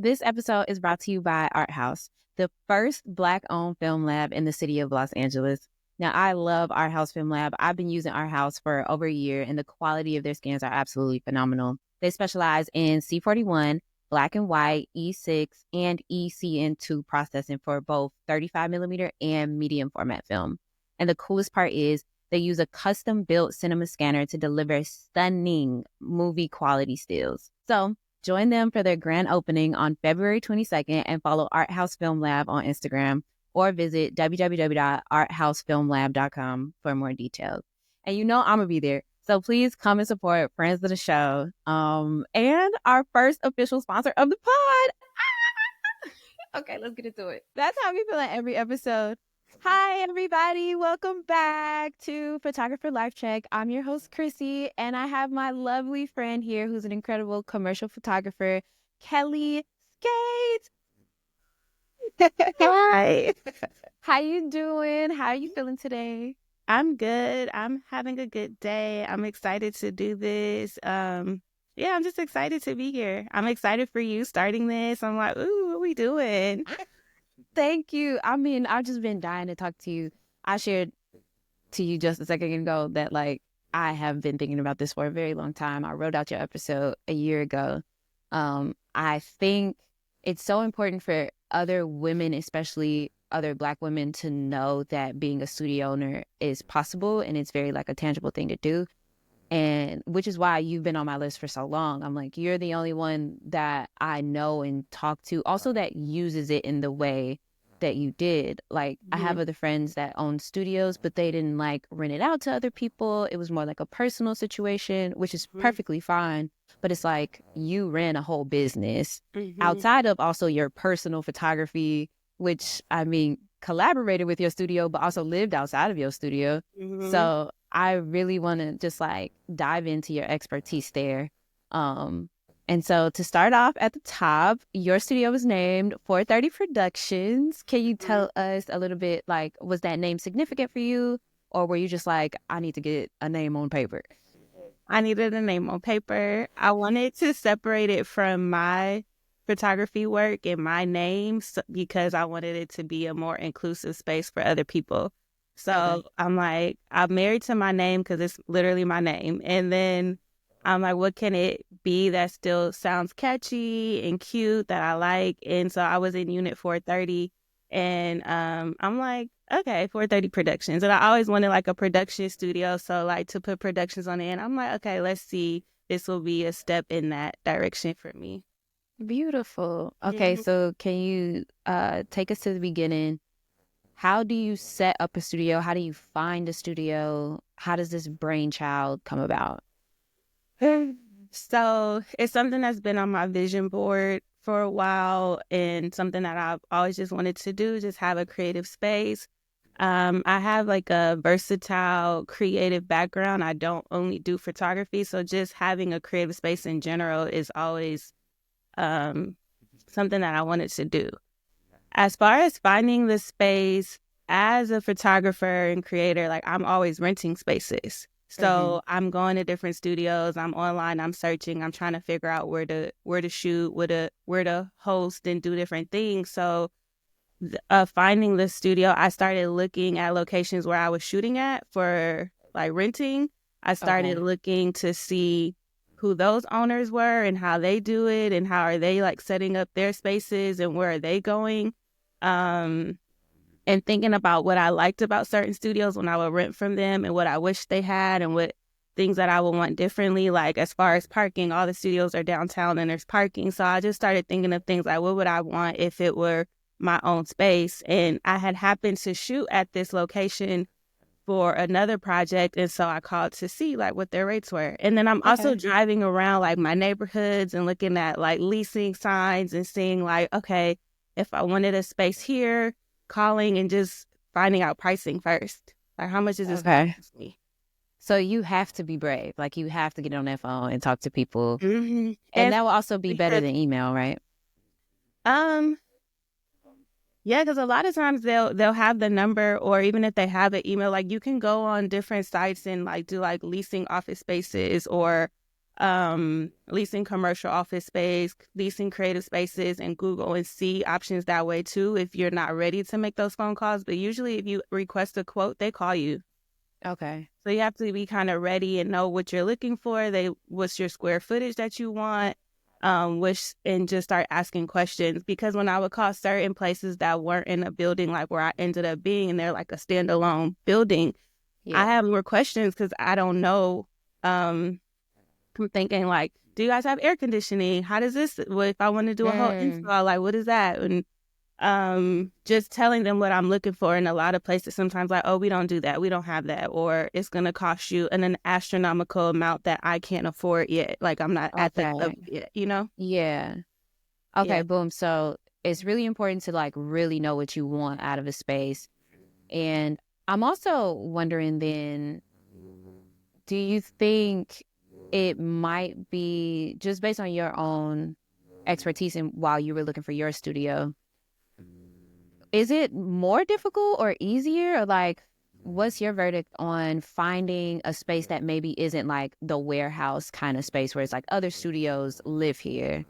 This episode is brought to you by Art House, the first Black-owned film lab in the city of Los Angeles. Now, I love Art House Film Lab. I've been using Art House for over a year, and the quality of their scans are absolutely phenomenal. They specialize in C41, black and white, E6, and ECN2 processing for both 35 millimeter and medium format film. And the coolest part is they use a custom-built cinema scanner to deliver stunning movie quality stills. So, join them for their grand opening on February 22nd and follow Art House Film Lab on Instagram or visit www.arthousefilmlab.com for more details. And you know I'm going to be there. So please come and support friends of the show and our first official sponsor of the pod. Okay, let's get into it. That's how we feel in every episode. Hi, everybody. Welcome back to Photographer Life Check. I'm your host, Chrissy, and I have my lovely friend here who's an incredible commercial photographer, Kelli Scates. Hi. How you doing? How are you feeling today? I'm good. I'm having a good day. I'm excited to do this. I'm just excited to be here. I'm excited for you starting this. I'm like, ooh, what are we doing? Thank you. I mean, I've just been dying to talk to you. I shared to you just a second ago that I have been thinking about this for a very long time. I wrote out your episode a year ago. I think it's so important for other women, especially other Black women, to know that being a studio owner is possible and it's very a tangible thing to do. And which is why you've been on my list for so long. I'm like, you're the only one that I know and talk to also that uses it in the way that you did. I have other friends that own studios, but they didn't rent it out to other people. It was more like a personal situation, which is perfectly fine. But it's you ran a whole business outside of also your personal photography, which I mean, collaborated with your studio, but also lived outside of your studio. So I really want to just dive into your expertise there. And so to start off at the top, your studio was named 430 Productions. Can you tell us a little bit, was that name significant for you? Or were you just I need to get a name on paper? I needed a name on paper. I wanted to separate it from my photography work and my name because I wanted it to be a more inclusive space for other people. So I'm married to my name because it's literally my name. And then I'm like, what can it be that still sounds catchy and cute that I like? And so I was in Unit 430 and I'm like, okay, 430 Productions. And I always wanted a production studio. So to put productions on it. And I'm like, okay, let's see. This will be a step in that direction for me. Beautiful. Okay, so can you take us to the beginning? How do you set up a studio? How do you find a studio? How does this brainchild come about? So it's something that's been on my vision board for a while and something that I've always just wanted to do, just have a creative space. I have a versatile creative background. I don't only do photography. So just having a creative space in general is always something that I wanted to do. As far as finding the space as a photographer and creator, I'm always renting spaces. So I'm going to different studios. I'm online. I'm searching. I'm trying to figure out where to shoot, where to host and do different things. So finding the studio, I started looking at locations where I was shooting at for renting. I started looking to see who those owners were and how they do it and how are they setting up their spaces and where are they going. And thinking about what I liked about certain studios when I would rent from them and what I wish they had and what things that I would want differently. As far as parking, all the studios are downtown and there's parking. So I just started thinking of things what would I want if it were my own space? And I had happened to shoot at this location for another project. And so I called to see what their rates were. And then I'm also driving around my neighborhoods and looking at leasing signs and seeing okay, if I wanted a space here, calling and just finding out pricing first. How much is this going to cost me? So you have to be brave. You have to get on that phone and talk to people. And that will also be better than email, right? Yeah, because a lot of times they'll have the number, or even if they have an email, you can go on different sites and do leasing office spaces or leasing commercial office space, leasing creative spaces, and Google and see options that way too if you're not ready to make those phone calls. But usually if you request a quote, they call you. Okay. So you have to be kind of ready and know what you're looking for. What's your square footage that you want, and just start asking questions. Because when I would call certain places that weren't in a building like where I ended up being, and they're like a standalone building, I have more questions because I don't know. I'm thinking like, do you guys have air conditioning? How does this? What if I want to do a whole install? Like, what is that? And just telling them what I'm looking for. In a lot of places, sometimes like, oh, we don't do that. We don't have that. Or it's going to cost you an astronomical amount that I can't afford yet. Like, I'm not at that level yet, you know? Yeah. Okay, Yeah. boom. So it's really important to like really know what you want out of a space. And I'm also wondering then, do you think it might be just based on your own expertise and while you were looking for your studio, is it more difficult or easier? Or like, what's your verdict on finding a space that maybe isn't like the warehouse kind of space where it's like other studios live here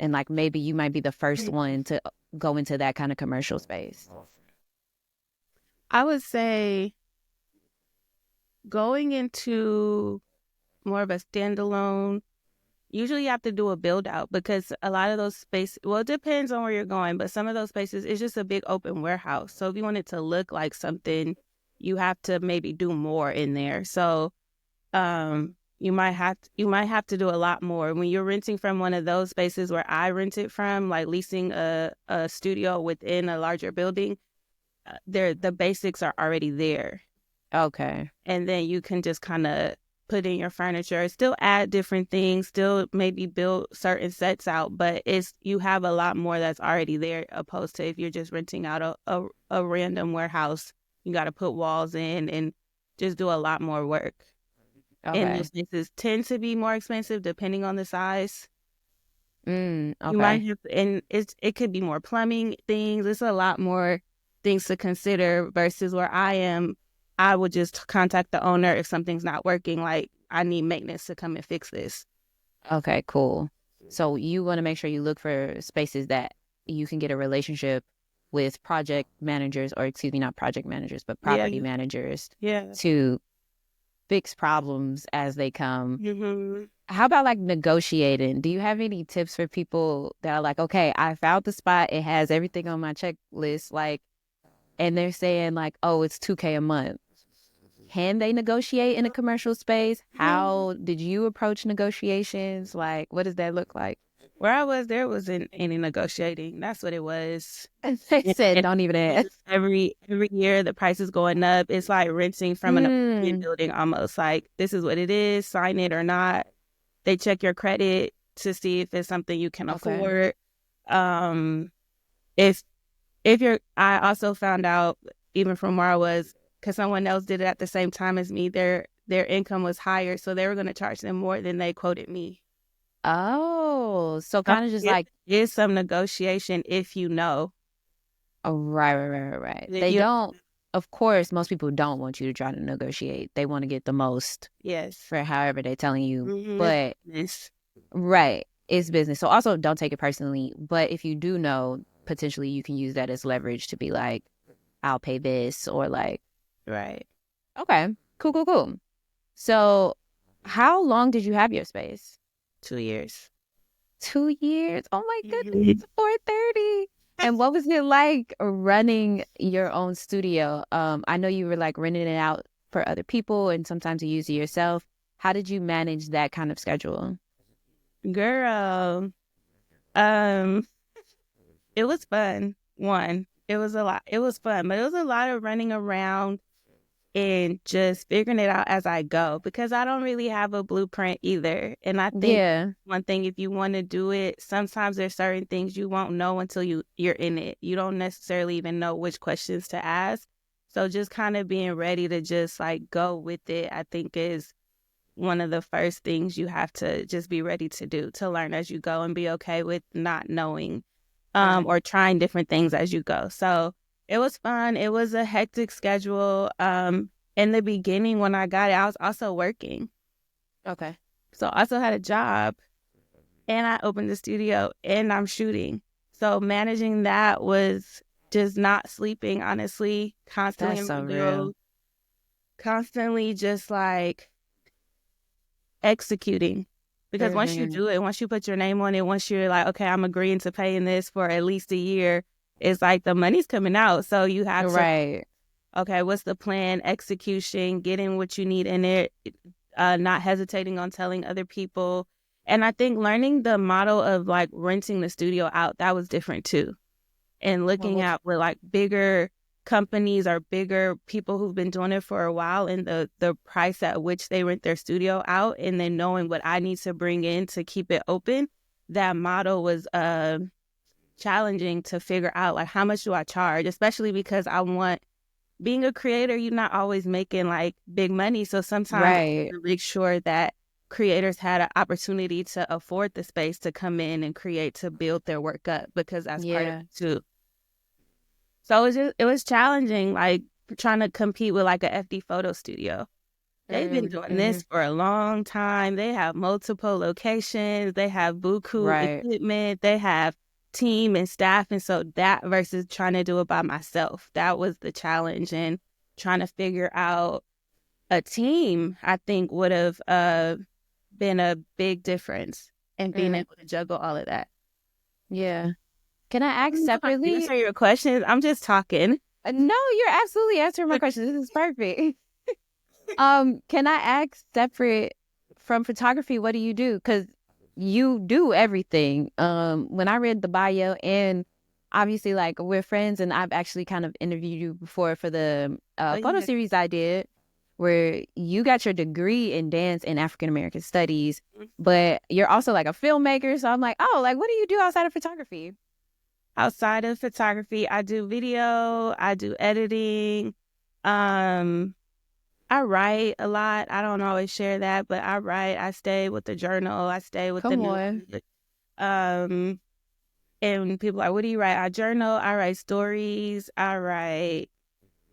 and like maybe you might be the first one to go into that kind of commercial space? I would say going into more of a standalone, usually you have to do a build out because a lot of those spaces, well, it depends on where you're going, but some of those spaces it's just a big open warehouse. So if you want it to look like something, you have to maybe do more in there. So you might have to do a lot more. When you're renting from one of those spaces where I rented from, like leasing a studio within a larger building, the basics are already there. Okay. And then you can just kind of put in your furniture, still add different things, still maybe build certain sets out, but you have a lot more that's already there opposed to if you're just renting out a random warehouse. You got to put walls in and just do a lot more work. And those spaces tend to be more expensive depending on the size. Okay. You might have, and it could be more plumbing things. It's a lot more things to consider versus where I am. I would just contact the owner if something's not working, like I need maintenance to come and fix this. Okay, cool. So you want to make sure you look for spaces that you can get a relationship with project managers, or excuse me, not project managers, but property managers to fix problems as they come. Mm-hmm. How about like negotiating? Do you have any tips for people that are like, okay, I found the spot, it has everything on my checklist, like, and they're saying like, oh, it's $2,000 a month. Can they negotiate in a commercial space? How did you approach negotiations? Like, what does that look like? Where I was, there wasn't any negotiating. That's what it was. They said, don't even ask. Every year, the price is going up. It's like renting from an apartment building almost. Like, this is what it is. Sign it or not. They check your credit to see if it's something you can afford. If I also found out, even from where I was, because someone else did it at the same time as me, their income was higher, so they were going to charge them more than they quoted me. Oh, so kind of just like is some negotiation if you know. Oh, right. They don't, of course, most people don't want you to try to negotiate. They want to get the most for however they're telling you. But right, it's business. So also don't take it personally. But if you do know, potentially you can use that as leverage to be like, I'll pay this, or like, right. Okay, cool. So how long did you have your space? 2 years. 2 years? Oh my goodness, 430. And what was it like running your own studio? I know you were like renting it out for other people and sometimes you use it yourself. How did you manage that kind of schedule? Girl, it was fun. It was a lot. It was fun, but it was a lot of running around and just figuring it out as I go because I don't really have a blueprint either. And I think one thing, if you want to do it, sometimes there's certain things you won't know until you're in it. You don't necessarily even know which questions to ask. So just kind of being ready to just like go with it, I think is one of the first things you have to just be ready to do, to learn as you go and be okay with not knowing or trying different things as you go. So it was fun. It was a hectic schedule. In the beginning, when I got it, I was also working. Okay. So I also had a job, and I opened the studio, and I'm shooting. So managing that was just not sleeping, honestly, constantly That's in so my real. bills, constantly just like executing. Because once you Mm-hmm. do it, once you put your name on it, once you're like, okay, I'm agreeing to paying this for at least a year, it's like the money's coming out. So you have to, Right. okay, what's the plan, execution, getting what you need in it, not hesitating on telling other people. And I think learning the model of like renting the studio out, that was different too. And Well, looking what at with like bigger companies or bigger people who've been doing it for a while, and the price at which they rent their studio out, and then knowing what I need to bring in to keep it open, that model was challenging to figure out, like, how much do I charge, especially because I want, being a creator, you're not always making like big money. So sometimes I right. want to make sure that creators had an opportunity to afford the space to come in and create, to build their work up, because that's part of Yeah. it too. So it was challenging, like trying to compete with like a FD photo studio. They've been doing Mm-hmm. this for a long time. They have multiple locations. They have buku Right. equipment. They have team and staff. And so that versus trying to do it by myself, that was the challenge. And trying to figure out a team, I think would have been a big difference in being Mm. able to juggle all of that. Yeah. Can I I ask don't know if I'm separately? answering your questions. I'm just talking. No, you're absolutely answering my question. This is perfect. Can I ask separate from photography, what do you do? Because you do everything. When I read the bio, and obviously like we're friends, and I've actually kind of interviewed you before for the Oh, photo yeah. series I did, where you got your degree in dance and African American studies, but you're also like a filmmaker. So I'm like, oh, like what do you do outside of photography? Outside of photography, I do video, I do editing. Um, I write a lot. I don't always share that, but I write. I stay with the journal. I stay with the Come on. notebook. Um, and people are like, what do you write? I journal. I write stories. I write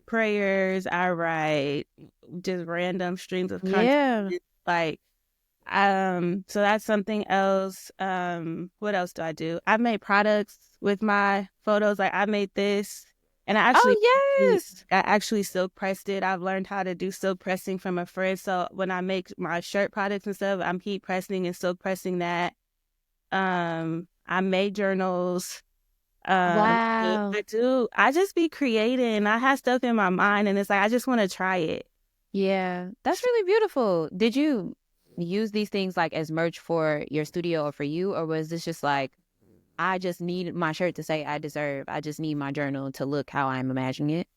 prayers. I write just random streams of content. Yeah. Like, so that's something else. What else do I do? I've made products with my photos. Like I made this, and Oh yes. I actually silk pressed it. I've learned how to do silk pressing from a friend. So when I make my shirt products and stuff, I'm heat pressing and silk pressing that. I made journals. Wow. I do. I just be creating. I have stuff in my mind, and it's like I just want to try it. Yeah, that's really beautiful. Did you use these things like as merch for your studio or for you, or was this just like, I just need my shirt to say I deserve. I just need my journal to look how I'm imagining it.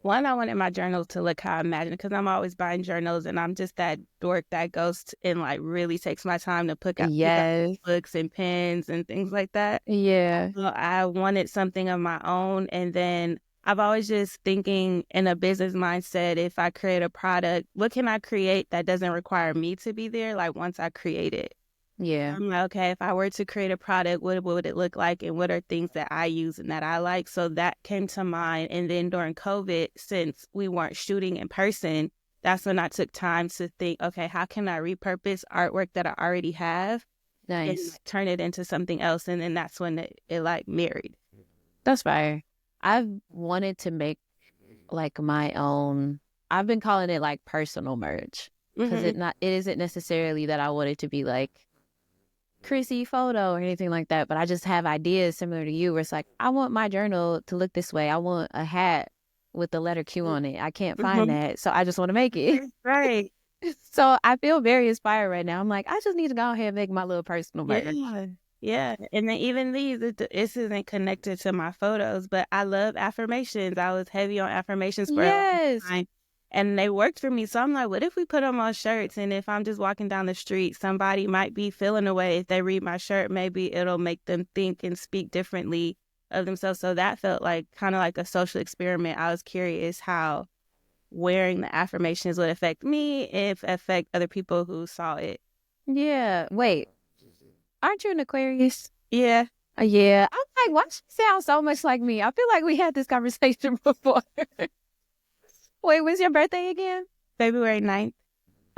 One, I wanted my journals to look how I imagine, because I'm always buying journals, and I'm just that dork that goes and like really takes my time to pick out Yes. books and pens and things like that. Yeah. So I wanted something of my own, and then I've always just thinking in a business mindset. If I create a product, what can I create that doesn't require me to be there? Like once I create it. Yeah. I'm like, okay, if I were to create a product, what would it look like? And what are things that I use and that I like? So that came to mind. And then during COVID, since we weren't shooting in person, that's when I took time to think, okay, how can I repurpose artwork that I already have and Nice. turn it into something else? And then that's when it like married. That's fire. I've wanted to make like my own. I've been calling it like personal merch because Mm-hmm. it isn't necessarily that I want it to be like Chrissy photo or anything like that, but I just have ideas similar to you where it's like, I want my journal to look this way. I want a hat with the letter Q on it. I can't find Mm-hmm. that. So I just want to make it. Right. So I feel very inspired right now. I'm like, I just need to go ahead and make my little personal merch. Yeah. Yeah. And then even these, this isn't connected to my photos, but I love affirmations. I was heavy on affirmations for a long Yes. time, and they worked for me. So I'm like, what if we put them on shirts? And if I'm just walking down the street, somebody might be feeling a way. If they read my shirt, maybe it'll make them think and speak differently of themselves. So that felt like kind of like a social experiment. I was curious how wearing the affirmations would affect me, if affect other people who saw it. Yeah. Wait, aren't you an Aquarius? Yeah. Yeah. I'm like, why she sound so much like me? I feel like we had this conversation before. Wait, when's your birthday again? February 9th.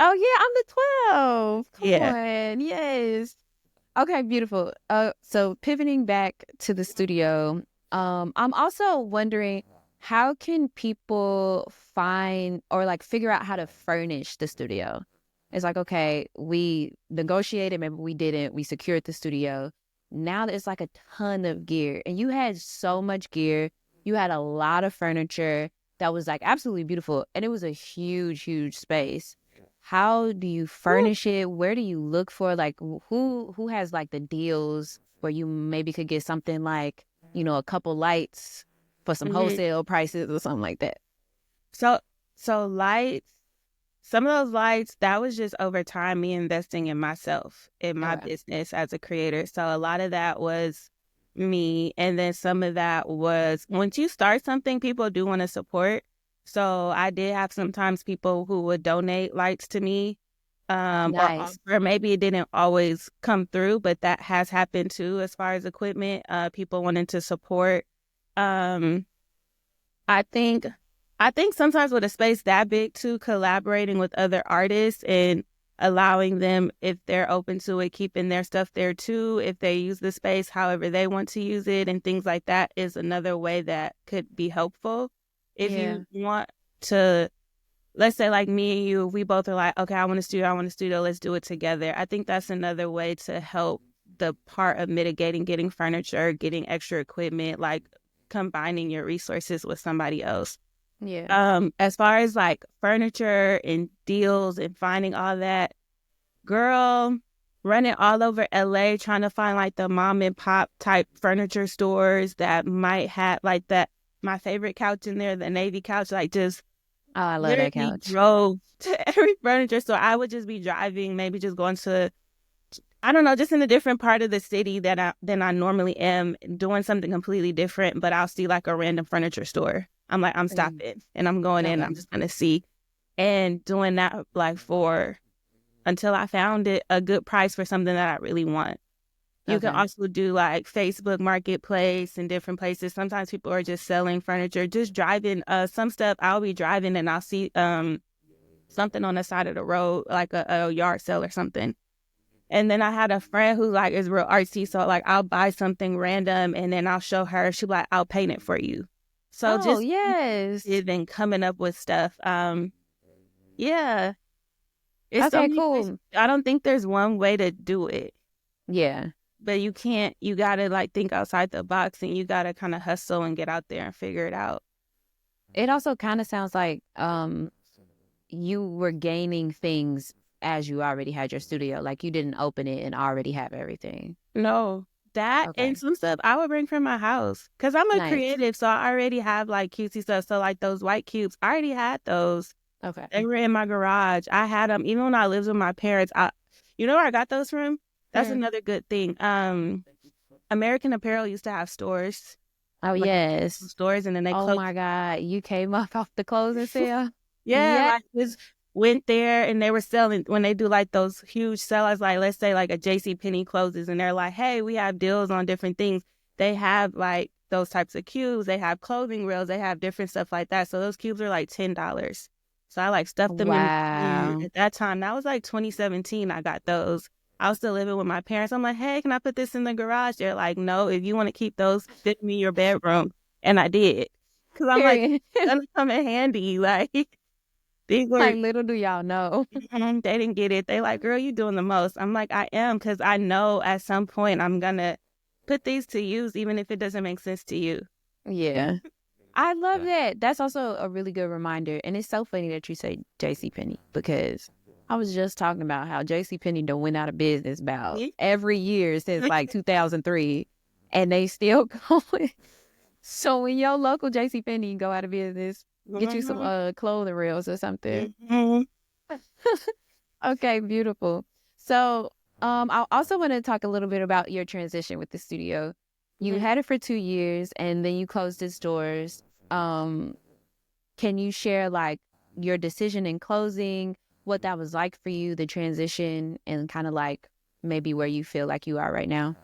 Oh yeah, I'm the 12. Come Yeah. on. Yes. Okay, beautiful. So pivoting back to the studio, I'm also wondering how can people find or like figure out how to furnish the studio? It's like, okay, we negotiated, maybe we didn't, we secured the studio. Now there's like a ton of gear, and you had so much gear. You had a lot of furniture that was like absolutely beautiful, and it was a huge, huge space. How do you furnish it? Where do you look for like who has like the deals where you maybe could get something like, a couple lights for some Mhm. wholesale prices or something like that? So, so lights, some of those lights, that was just over time, me investing in myself, in my Okay. business as a creator. So a lot of that was me. And then some of that was once you start something, people do want to support. So I did have sometimes people who would donate lights to me, or Nice. offer. Maybe it didn't always come through, but that has happened too as far as equipment, people wanting to support. Um, I think sometimes with a space that big too, collaborating with other artists and allowing them, if they're open to it, keeping their stuff there too, if they use the space however they want to use it and things like that is another way that could be helpful. If Yeah. you want to, let's say like me and you, we both are like, okay, I want a studio, let's do it together. I think that's another way to help the part of mitigating getting furniture, getting extra equipment, like combining your resources with somebody else. Yeah. As far as like furniture and deals and finding all that, girl, running all over LA trying to find like the mom and pop type furniture stores that might have like that. My favorite couch in there, the navy couch, like just Oh, I love that literally couch. drove to every furniture store. I would just be driving, maybe just going to, I don't know, just in a different part of the city than I normally am, doing something completely different. But I'll see like a random furniture store. I'm like, I'm Mm. stopping and I'm going in. Okay. I'm just gonna see and doing that like for until I found it a good price for something that I really want. You can Okay. also do like Facebook Marketplace and different places. Sometimes people are just selling furniture, just driving. Some stuff I'll be driving and I'll see something on the side of the road, like a yard sale or something. And then I had a friend who like is real artsy, so like I'll buy something random and then I'll show her. She'll be like, I'll paint it for you. So Oh, just yes. and coming up with stuff. Yeah, it's so Okay, many ways. cool. I don't think there's one way to do it, Yeah. but you can't. You gotta like think outside the box, and you gotta kind of hustle and get out there and figure it out. It also kind of sounds like you were gaining things as you already had your studio. Like you didn't open it and already have everything. No, that and Okay. some stuff I would bring from my house because I'm a Nice. creative, so I already have like cutesy stuff. So like those white cubes, I already had those. Okay. They were in my garage. I had them even when I lived with my parents. You know where I got those from? That's Hmm. another good thing. American Apparel used to have stores, Oh, like yes. stores, and then they Oh closed. my God. You came up off the closing sale? Yeah, Yeah. like just went there and they were selling when they do like those huge sellers, like let's say like a JC Penney closes and they're like, hey, we have deals on different things. They have like those types of cubes, they have clothing reels, they have different stuff like that. So those cubes are like $10. So I like stuffed them in Wow. at that time. That was like 2017. I got those. I was still living with my parents. I'm like, hey, can I put this in the garage? They're like, no, if you want to keep those, fit me in your bedroom. And I did. Cause I'm like, Period. it's gonna come in handy. Like these were Like little do y'all know. they didn't get it. They like, girl, you doing the most. I'm like, I am, because I know at some point I'm gonna put these to use, even if it doesn't make sense to you. Yeah. I love that. That's also a really good reminder. And it's so funny that you say JCPenney because I was just talking about how JCPenney done went out of business about every year since like 2003 and they still going. So when your local JCPenney go out of business, get you some Mhm. clothing reels or something. Mhm. Okay, beautiful. So I also want to talk a little bit about your transition with the studio. You Mhm. had it for 2 years and then you closed its doors. Can you share like your decision in closing, what that was like for you, the transition, and kind of like maybe where you feel like you are right now?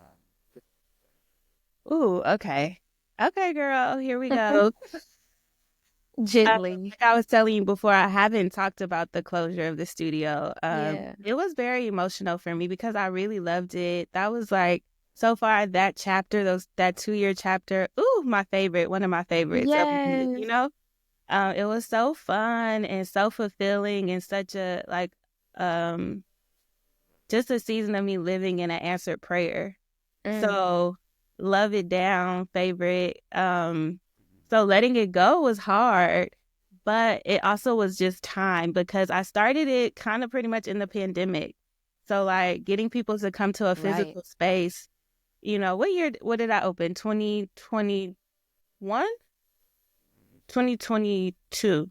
Ooh, okay. Okay, girl, here we go. Gently. Like I was telling you before, I haven't talked about the closure of the studio. Yeah. It was very emotional for me because I really loved it. That was like so far that chapter, that 2 year chapter. Ooh, my favorite, one of my favorites. Yes. It was so fun and so fulfilling and such a um, just a season of me living in an answered prayer. Mm. So love it down, favorite. So letting it go was hard, but it also was just time because I started it kind of pretty much in the pandemic. So like getting people to come to a Right. physical space, what did I open? 2021, 2022.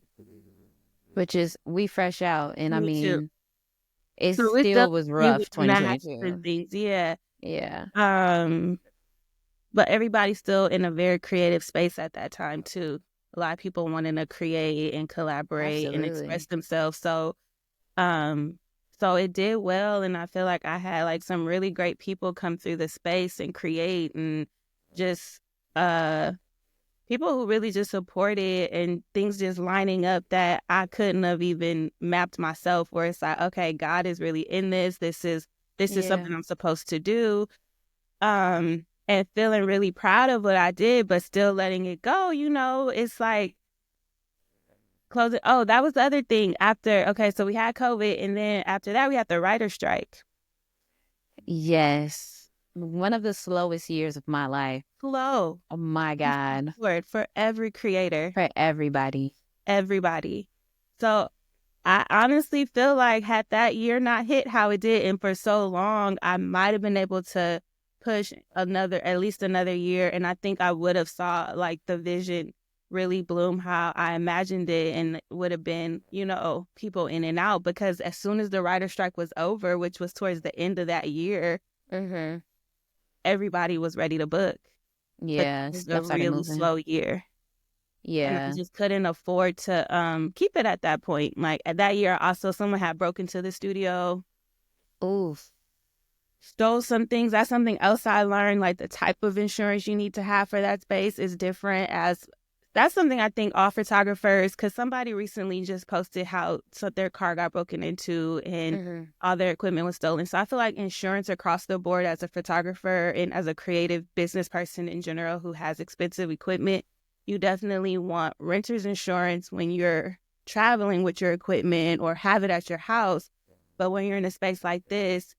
Which is we fresh out. And I 22. mean, it So it's still was definitely rough, with math 2022. and things, yeah. Yeah. Um, but everybody's still in a very creative space at that time too. A lot of people wanting to create and collaborate and express Absolutely. themselves. Um, so it did well, and I feel like I had like some really great people come through the space and create, and just uh people who really just supported and things just lining up that I couldn't have even mapped myself. Where it's like, okay, God is really in this. This is Yeah. something I'm supposed to do. And feeling really proud of what I did, but still letting it go, it's like closing. Oh, that was the other thing okay, so we had COVID, and then after that, we had the writer strike. Yes. One of the slowest years of my life. Slow. Oh my God. Word for every creator, For everybody. everybody. So I honestly feel like had that year not hit how it did, and for so long, I might have been able to push at least another year. And I think I would have saw like the vision really bloom how I imagined it, and it would have been, people in and out, because as soon as the writer strike was over, which was towards the end of that year, Mm-hmm. everybody was ready to book. But Yeah. it was a Stuff started really moving. slow year. And I Yeah. just couldn't afford to keep it at that point. Like at that year, also someone had broken into the studio, Oof. stole some things. That's something else I learned. Like the type of insurance you need to have for that space is different. As that's something I think all photographers, because somebody recently just posted how their car got broken into and Mm-hmm. all their equipment was stolen. So I feel like insurance across the board as a photographer and as a creative business person in general who has expensive equipment, you definitely want renter's insurance when you're traveling with your equipment or have it at your house. But when you're in a space like this,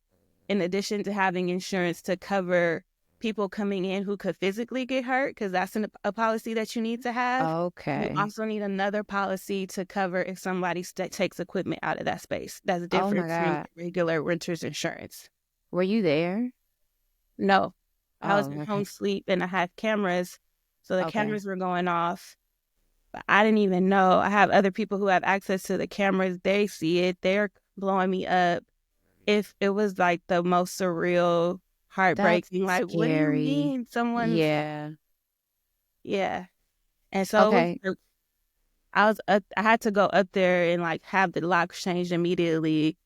in addition to having insurance to cover people coming in who could physically get hurt, because that's a policy that you need to have, you Okay. also need another policy to cover if somebody takes equipment out of that space. That's Oh my different from God. regular renter's insurance. Were you there? No, I was Oh, at home okay. sleep and I had cameras. So the Okay. cameras were going off. But I didn't even know. I have other people who have access to the cameras. They see it. They're blowing me up. If it was like the most surreal, That's heartbreaking, like, what do you scary. mean someone's, Yeah. yeah. And so Okay. I had to go up there and like have the locks changed immediately.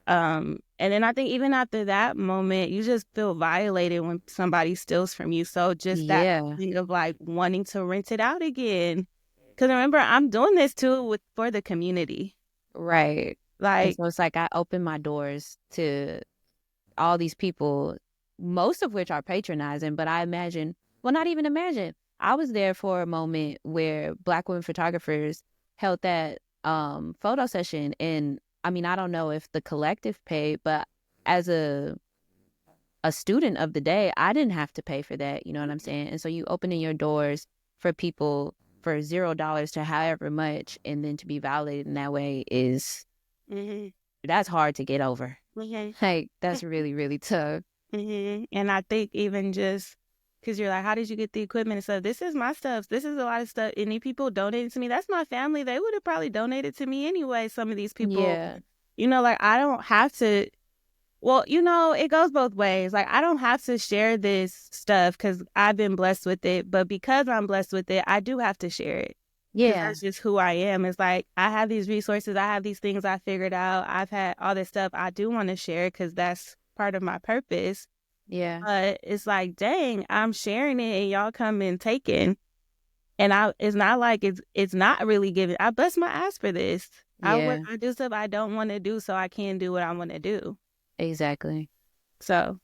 And then I think even after that moment, you just feel violated when somebody steals from you. So just that Yeah. thing of like wanting to rent it out again. Because remember, I'm doing this too for the community. Right. And Like, so it's like I open my doors to all these people, most of which are patronizing, but I imagine, well, not even imagine. I was there for a moment where Black women photographers held that photo session. And I mean, I don't know if the collective paid, but as a student of the day, I didn't have to pay for that. You know what I'm saying? And so you opening your doors for people for $0 to however much, and then to be validated in that way mm-hmm, that's hard to get over. mm-hmm. Like that's really, really tough. And I think even just because you're like, how did you get the equipment and stuff? This is my stuff. This is a lot of stuff. Any people donated to me, that's my family. They would have probably donated to me anyway. Some of these people, Yeah. like I don't have to. Well, it goes both ways. Like I don't have to share this stuff because I've been blessed with it. But because I'm blessed with it, I do have to share it because Yeah. that's just who I am. It's like I have these resources. I have these things I figured out. I've had all this stuff. I do want to share because that's part of my purpose. Yeah. But it's like, dang, I'm sharing it and y'all come and taking. And it's not like it's not really giving. I bust my ass for this. Yeah, I do stuff I don't want to do so I can do what I want to do. exactly. So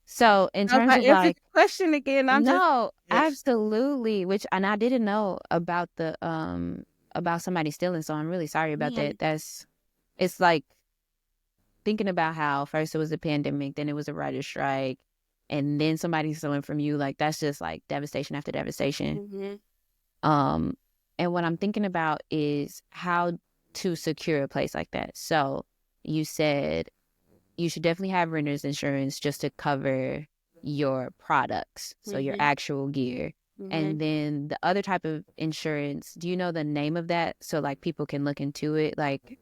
So in I hope terms I of answered like, the question again. I'm just no, absolutely. Which, and I didn't know about somebody stealing, so I'm really sorry about man. that. It's like thinking about how first it was a pandemic, then it was a writer's strike, and then somebody stealing from you. Like that's just like devastation after devastation. Mm-hmm. Um, and what I'm thinking about is how to secure a place like that. So you said you should definitely have renter's insurance just to cover your products, so your Mm-hmm. actual gear. Mm-hmm. And then the other type of insurance, do you know the name of that? So like people can look into it, like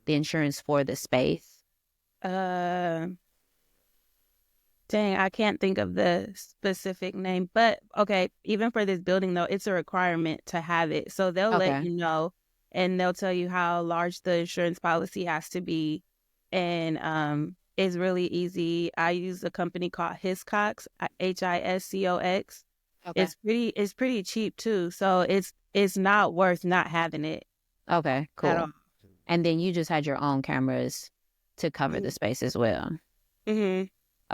the insurance for the space. Uh, Dang, I can't think of the specific name, but okay, even for this building though, it's a requirement to have it. So they'll let Okay. you know and they'll tell you how large the insurance policy has to be. And it's really easy. I use a company called Hiscox, Hiscox. Okay. It's pretty cheap too. So it's not worth not having it Okay, at all. cool. And then you just had your own cameras to cover the space as well. Mm-hmm.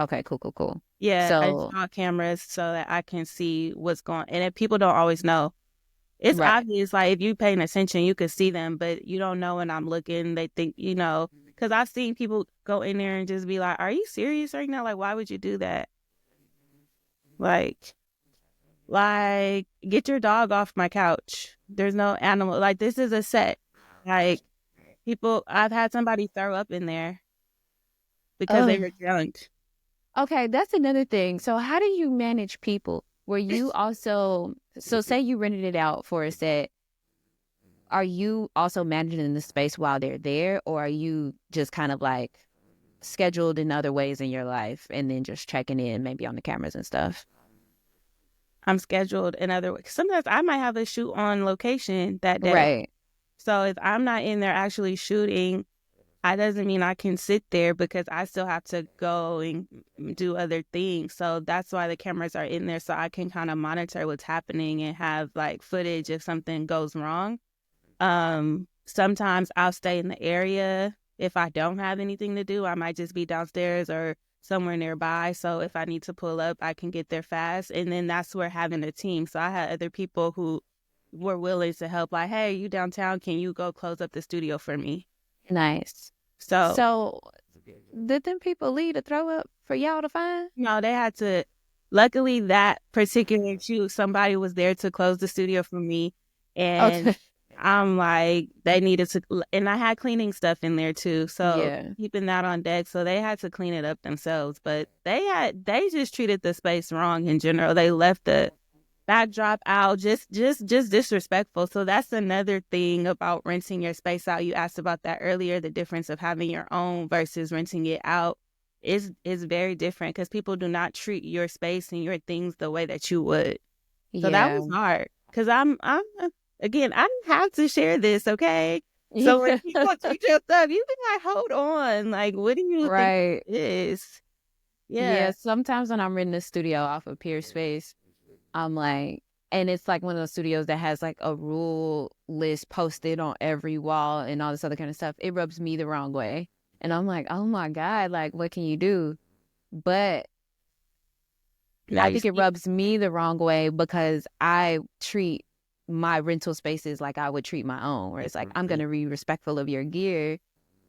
Okay, cool, cool, cool. Yeah, I So, install cameras so that I can see what's going. And if people don't always know, it's right. obvious. Like if you paying attention, you could see them, but you don't know when I'm looking. They think because I've seen people go in there and just be like, "Are you serious right now? Like, why would you do that? Like, get your dog off my couch. There's no animal. Like this is a set. Like people, I've had somebody throw up in there because they Oh, were drunk. okay, that's another thing. So, how do you manage people? Were you also, so say you rented it out for a set, are you also managing the space while they're there, or are you just kind of like scheduled in other ways in your life and then just checking in maybe on the cameras and stuff? I'm scheduled in other ways. Sometimes I might have a shoot on location that day. Right. So if I'm not in there actually shooting, that doesn't mean I can sit there because I still have to go and do other things. So that's why the cameras are in there so I can kind of monitor what's happening and have like footage if something goes wrong. Sometimes I'll stay in the area. If I don't have anything to do, I might just be downstairs or somewhere nearby. So if I need to pull up, I can get there fast. And then that's where having a team. So I had other people who were willing to help, like, hey, you downtown, can you go close up the studio for me? Nice. So, So, did them people leave to throw up for y'all to find? they had to, luckily, that particular shoot, somebody was there to close the studio for me. And Okay. I'm like, they needed to, and I had cleaning stuff in there too. So Yeah. keeping that on deck. So they had to clean it up themselves. But they just treated the space wrong in general. They left the backdrop out, just disrespectful. So that's another thing about renting your space out. You asked about that earlier, the difference of having your own versus renting it out is very different because people do not treat your space and your things the way that you would. So that Yeah. was hard because I'm again, I didn't have to share this, okay? So when Yeah. people treat your stuff, you be like, hold on, like, what do you think Right. it is? Yeah. Yeah. Sometimes when I'm renting a studio off of Peer Space, I'm like, and it's like one of those studios that has like a rule list posted on every wall and all this other kind of stuff. It rubs me the wrong way. And I'm like, oh my God, like, what can you do? But Now I you think it see, rubs me the wrong way because I treat my rental spaces like I would treat my own, where it's like, I'm going to be respectful of your gear.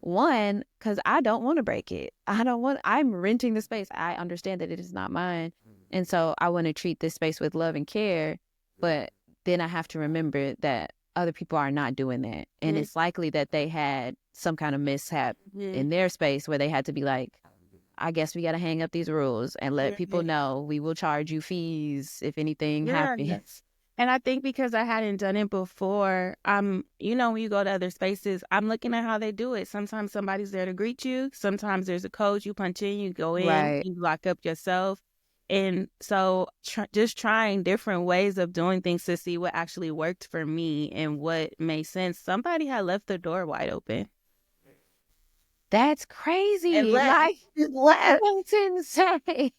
One, because I don't want to break it. I'm renting the space. I understand that it is not mine. And so I want to treat this space with love and care. But then I have to remember that other people are not doing that. And mm-hmm, it's likely that they had some kind of mishap mm-hmm, in their space where they had to be like, I guess we got to hang up these rules and let people mm-hmm. know we will charge you fees if anything Yeah. happens. And I think because I hadn't done it before, when you go to other spaces, I'm looking at how they do it. Sometimes somebody's there to greet you. Sometimes there's a code you punch in, you go in, Right. you lock up yourself. And so just trying different ways of doing things to see what actually worked for me and what made sense. Somebody had left the door wide open That's and crazy. left. Like, Just left. that's insane.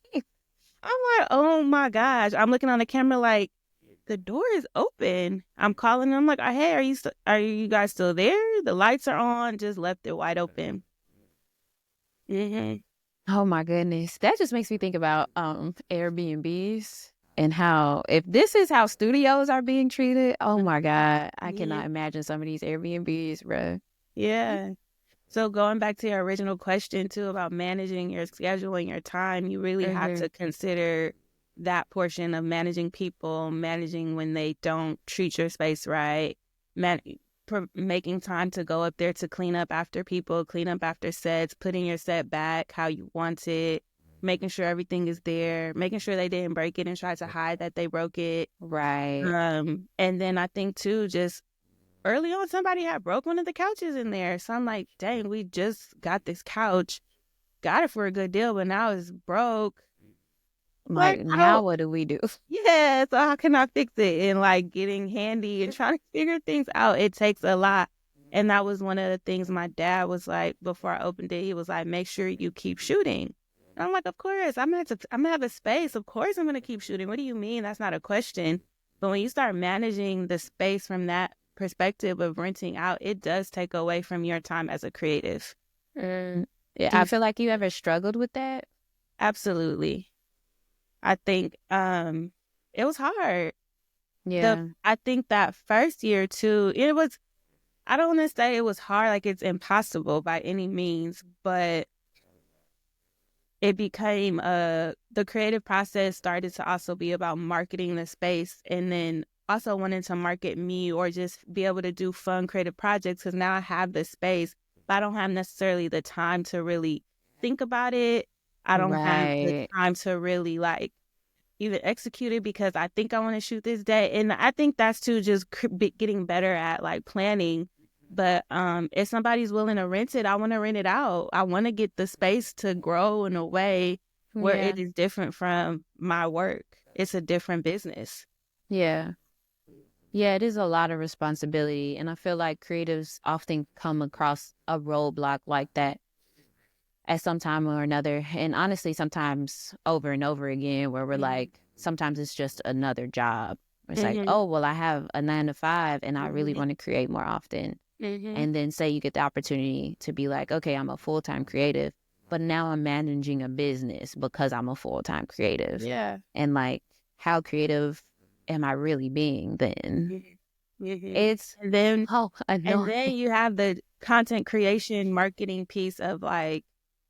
I'm like, oh my gosh. I'm looking on the camera like, the door is open. I'm calling them like, hey, are you guys still there? The lights are on. Just left it wide open. Mm-hmm. Oh my goodness. That just makes me think about Airbnbs and how if this is how studios are being treated, oh my God, I cannot imagine some of these Airbnbs, bruh. Yeah. So going back to your original question too about managing your schedule and your time, you really have to consider that portion of managing people, managing when they don't treat your space right, making time to go up there to clean up after people, clean up after sets, putting your set back how you want it, making sure everything is there, making sure they didn't break it and try to hide that they broke it. Right. And then I think too, just early on, somebody had broke one of the couches in there. So I'm like, dang, we just got this couch, got it for a good deal, but now it's broke. Like, now what do we do? Yeah, so how can I fix it? And like getting handy and trying to figure things out, it takes a lot. And that was one of the things my dad was like, before I opened it, he was like, make sure you keep shooting. And I'm like, of course, I'm gonna have a space. Of course I'm gonna keep shooting. What do you mean? That's not a question. But when you start managing the space from that perspective of renting out, it does take away from your time as a creative. Yeah, I feel like you ever struggled with that? Absolutely. I think it was hard. Yeah. I think that first year too, I don't want to say it was hard, like it's impossible by any means, but it became the creative process started to also be about marketing the space, and then also wanting to market me or just be able to do fun creative projects, because now I have the space, but I don't have necessarily the time to really think about it. I don't have the time to really like even execute it because I think I want to shoot this day. And I think that's too just getting better at like planning. But if somebody's willing to rent it, I want to rent it out. I want to get the space to grow in a way where it is different from my work. It's a different business. Yeah. Yeah, it is a lot of responsibility. And I feel like creatives often come across a roadblock like that at some time or another. And honestly, sometimes over and over again, where we're like, sometimes it's just another job. It's like, oh, well, I have a 9 to 5 and I really want to create more often. And then say you get the opportunity to be like, okay, I'm a full-time creative, but now I'm managing a business because I'm a full-time creative. Yeah. And like, how creative am I really being then? It's and then I know. And then you have the content creation marketing piece of like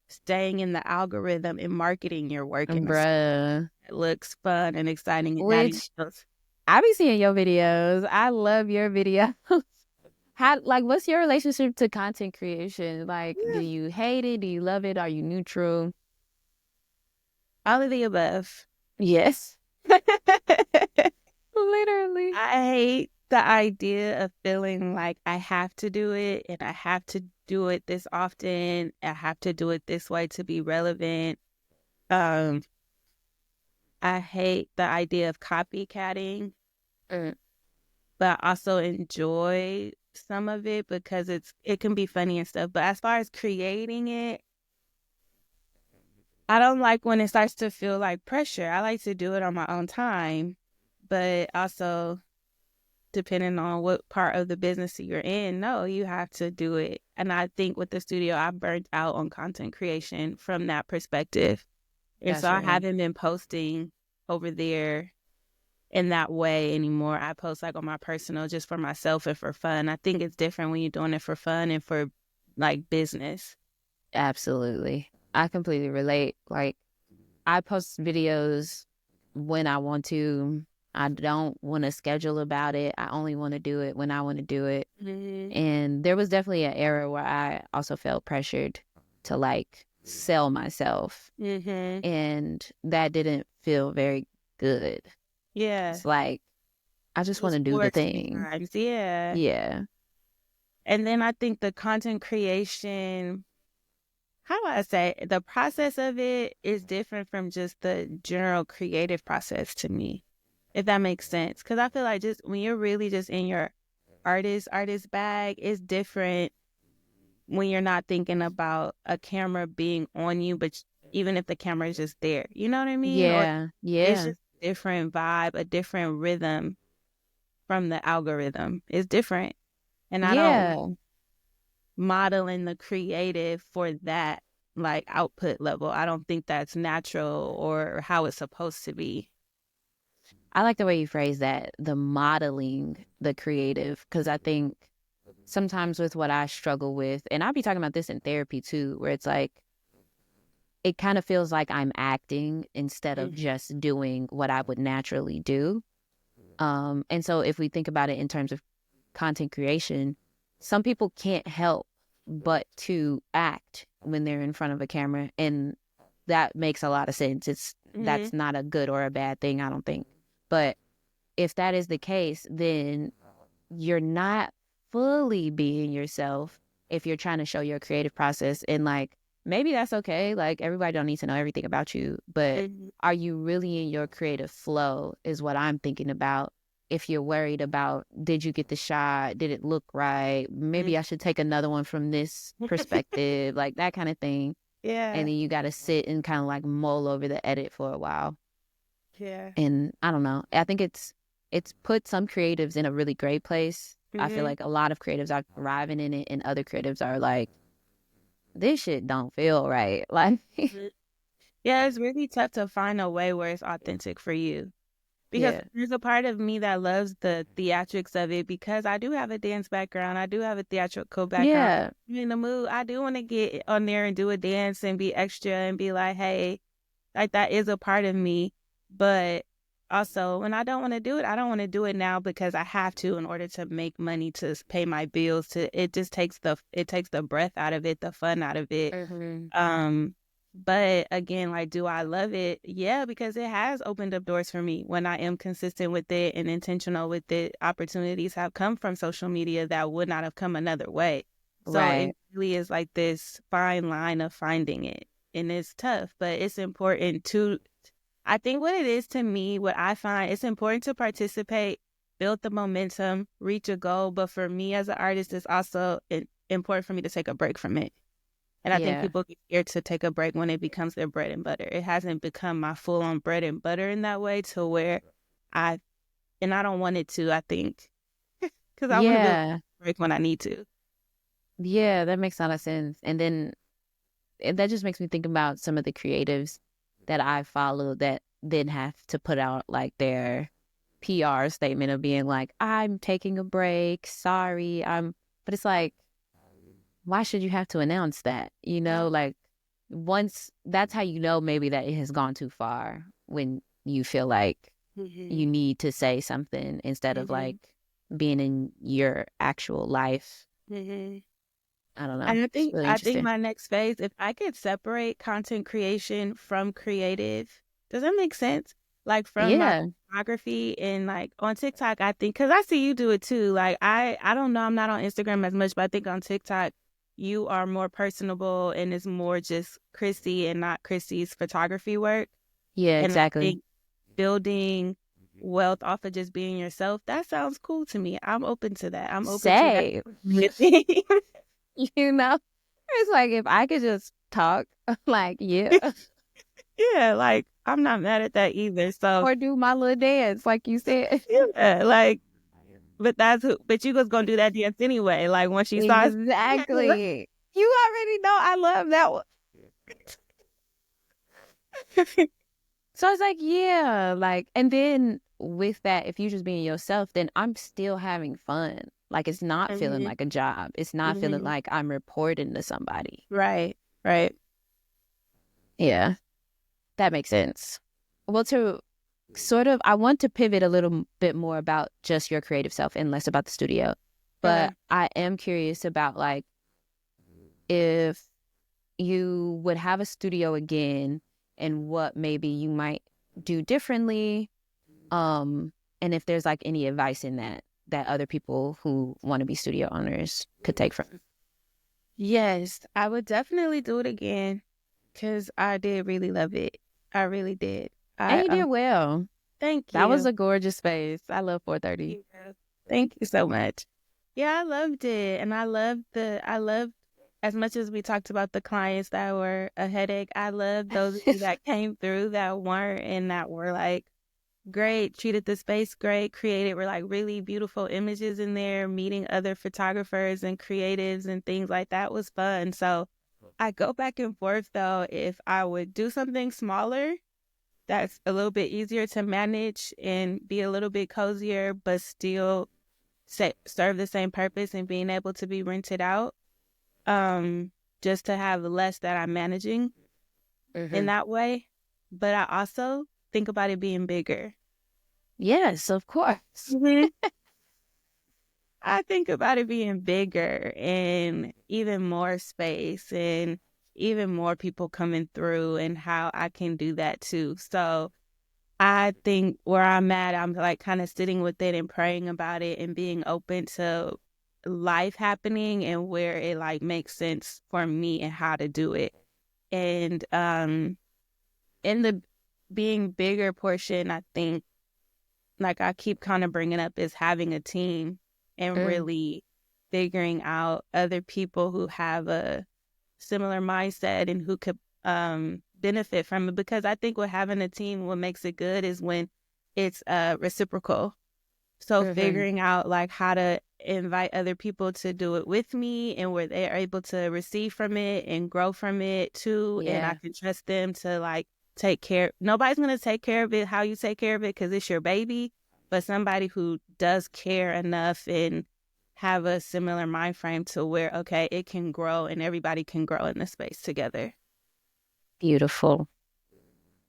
staying in the algorithm and marketing your work in Bruh. It looks fun and exciting. And Which I be seeing your videos. I love your videos. What's your relationship to content creation? Like, do you hate it? Do you love it? Are you neutral? All of the above. Yes. Literally. I hate the idea of feeling like I have to do it and I have to do it this often. I have to do it this way to be relevant. I hate the idea of copycatting, but I also enjoy some of it because it can be funny and stuff. But as far as creating it, I don't like when it starts to feel like pressure. I like to do it on my own time, but also depending on what part of the business you're in, no, you have to do it. And I think with the studio, I burnt out on content creation from that perspective. And so I haven't been posting over there in that way anymore. I post like on my personal just for myself and for fun. I think it's different when you're doing it for fun and for like business. Absolutely. I completely relate. Like, I post videos when I want to. I don't want to schedule about it. I only want to do it when I want to do it. And there was definitely an era where I also felt pressured to like sell myself. And that didn't feel very good. Yeah. It's like, I just want to do the thing. Yeah. Yeah. And then I think the content creation, how do I say, the process of it is different from just the general creative process to me, if that makes sense. Because I feel like just when you're really just in your artist bag, it's different when you're not thinking about a camera being on you, but even if the camera is just there, you know what I mean? Yeah. It's just a different vibe, a different rhythm from the algorithm. It's different. And I don't Yeah. modeling the creative for that like output level. I don't think that's natural or how it's supposed to be. I like the way you phrase that, the modeling, the creative, because I think sometimes with what I struggle with, and I'll be talking about this in therapy too, where it's like, it kind of feels like I'm acting instead of just doing what I would naturally do. And so if we think about it in terms of content creation, some people can't help but to act when they're in front of a camera. And that makes a lot of sense. Mm-hmm. That's not a good or a bad thing, I don't think. But if that is the case, then you're not fully being yourself if you're trying to show your creative process. And like, maybe that's okay. Like, everybody don't need to know everything about you, but Mm-hmm. are you really in your creative flow is what I'm thinking about. If you're worried about, did you get the shot? Did it look right? Maybe I should take another one from this perspective, like that kind of thing. And Yeah. then you got to sit and kind of like mull over the edit for a while. Yeah. And I don't know. I think it's put some creatives in a really great place. I feel Mm-hmm. like a lot of creatives are thriving in it, and other creatives are like, this shit don't feel right. Like, Yeah, it's really tough to find a way where it's authentic for you. Because yeah, there's a part of me that loves the theatrics of it because I do have a dance background. I do have a theatrical background. yeah, I'm in the mood. I do want to get on there and do a dance and be extra and be like, hey, like that is a part of me. But also when I don't want to do it, I don't want to do it now because I have to in order to make money to pay my bills. To it just takes the breath out of it, the fun out of it. hmm, Um, but again, like, do I love it? Yeah, because it has opened up doors for me when I am consistent with it and intentional with it. Opportunities have come from social media that would not have come another way. So it right, really is like this fine line of finding it. And it's tough, but it's important to, I think what it is to me, what I find, it's important to participate, build the momentum, reach a goal. But for me as an artist, it's also important for me to take a break from it. And I think yeah, people get scared to take a break when it becomes their bread and butter. It hasn't become my full on bread and butter in that way to where I, and I don't want it to, I think, because I want to be able to yeah, break when I need to. yeah. That makes a lot of sense. And then that just makes me think about some of the creatives that I follow that then have to put out like their PR statement of being like, I'm taking a break. Sorry, but it's like, why should you have to announce that? Like, once that's how you know maybe that it has gone too far, when you feel like Mm-hmm. you need to say something instead of Mm-hmm. like being in your actual life. Mm-hmm. I don't know. And It's really I think interesting. my next phase, if I could separate content creation from creative, does that make sense? Like from my Yeah. photography and like on TikTok, I think because I see you do it too. Like I don't know, I'm not on Instagram as much, but I think on TikTok you are more personable and it's more just Chrissy and not Chrissy's photography work. Yeah, And I exactly. think building wealth off of just being yourself, that sounds cool to me. I'm open to that. I'm open to that. Say, you know, it's like if I could just talk, like, yeah, Yeah, like I'm not mad at that either. So or do my little dance, like you said. yeah, like but that's who but you was gonna do that dance anyway. Like once you saw us. Exactly. You already know I love that one. So it's like, yeah, like, and then with that, if you just being yourself, then I'm still having fun. Like, it's not feeling Mhm, like a job. It's not feeling mhm. like I'm reporting to somebody. Right, right. Yeah, that makes sense. Well, to sort of, I want to pivot a little bit more about just your creative self and less about the studio. But Okay. I am curious about like, if you would have a studio again and what maybe you might do differently, and if there's like any advice in that other people who want to be studio owners could take from. Yes, I would definitely do it again because I did really love it. I really did. And I you did well. thank That was you. a gorgeous space. I love 430. Yeah. Thank you so much. Yeah, I loved it. And I loved as much as we talked about the clients that were a headache, I loved those of you that came through that weren't and that were like great, treated the space great, created were like really beautiful images in there, meeting other photographers and creatives and things like that was fun. So I go back and forth though, if I would do something smaller that's a little bit easier to manage and be a little bit cozier, but still serve the same purpose and being able to be rented out, just to have less that I'm managing in that way. But I also think about it being bigger. Yes, of course. Mhm. I think about it being bigger and even more space and even more people coming through and how I can do that too. So I think where I'm at, I'm like kind of sitting with it and praying about it and being open to life happening and where it like makes sense for me and how to do it. And in the being bigger portion, I think like I keep kind of bringing up is having a team and really figuring out other people who have a similar mindset and who could benefit from it. Because I think with having a team, what makes it good is when it's reciprocal. So figuring out like how to invite other people to do it with me and where they're able to receive from it and grow from it too. And I can trust them to like take care. Nobody's going to take care of it how you take care of it because it's your baby, but somebody who does care enough and have a similar mind frame to where, okay, it can grow and everybody can grow in the space together. Beautiful.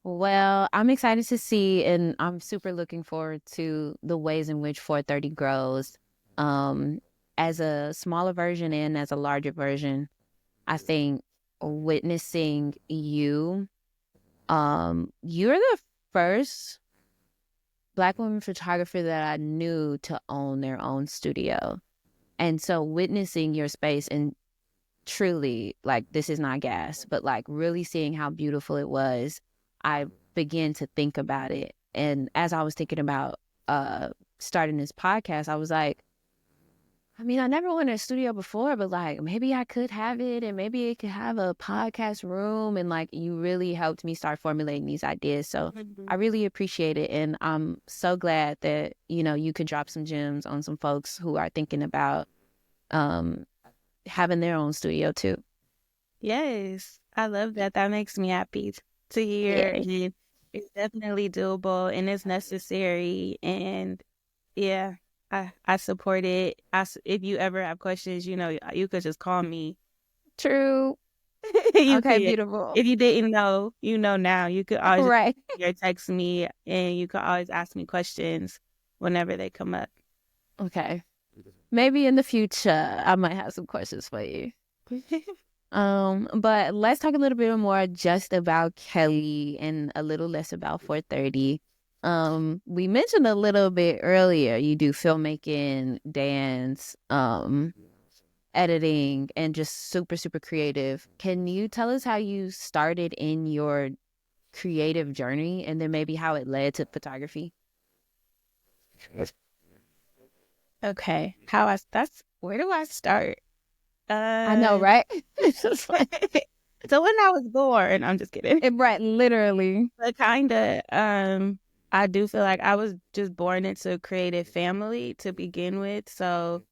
Well, I'm excited to see, and I'm super looking forward to the ways in which 430 grows, um, as a smaller version and as a larger version. I think witnessing you, you're the first Black woman photographer that I knew to own their own studio. And so witnessing your space and truly, like, this is not gas, but like really seeing how beautiful it was, I began to think about it. And as I was thinking about starting this podcast, I was like, I mean, I never went to a studio before, but like maybe I could have it and maybe it could have a podcast room. And like you really helped me start formulating these ideas. So I really appreciate it. And I'm so glad that, you could drop some gems on some folks who are thinking about having their own studio too. Yes, I love that. That makes me happy to hear. Yeah. And it's definitely doable and it's necessary. And yeah, I support it. If you ever have questions, you could just call me. True. You Okay, could. beautiful. If you didn't know, you know now. You could always Right. text me and you could always ask me questions whenever they come up. Okay. Maybe in the future I might have some questions for you. But let's talk a little bit more just about Kelli and a little less about 430. We mentioned a little bit earlier you do filmmaking, dance, editing, and just super, super creative. Can you tell us how you started in your creative journey and then maybe how it led to photography? Okay. Where do I start? I know, right? So when I was born, I'm just kidding. Right, literally. But kind of, I do feel like I was just born into a creative family to begin with. So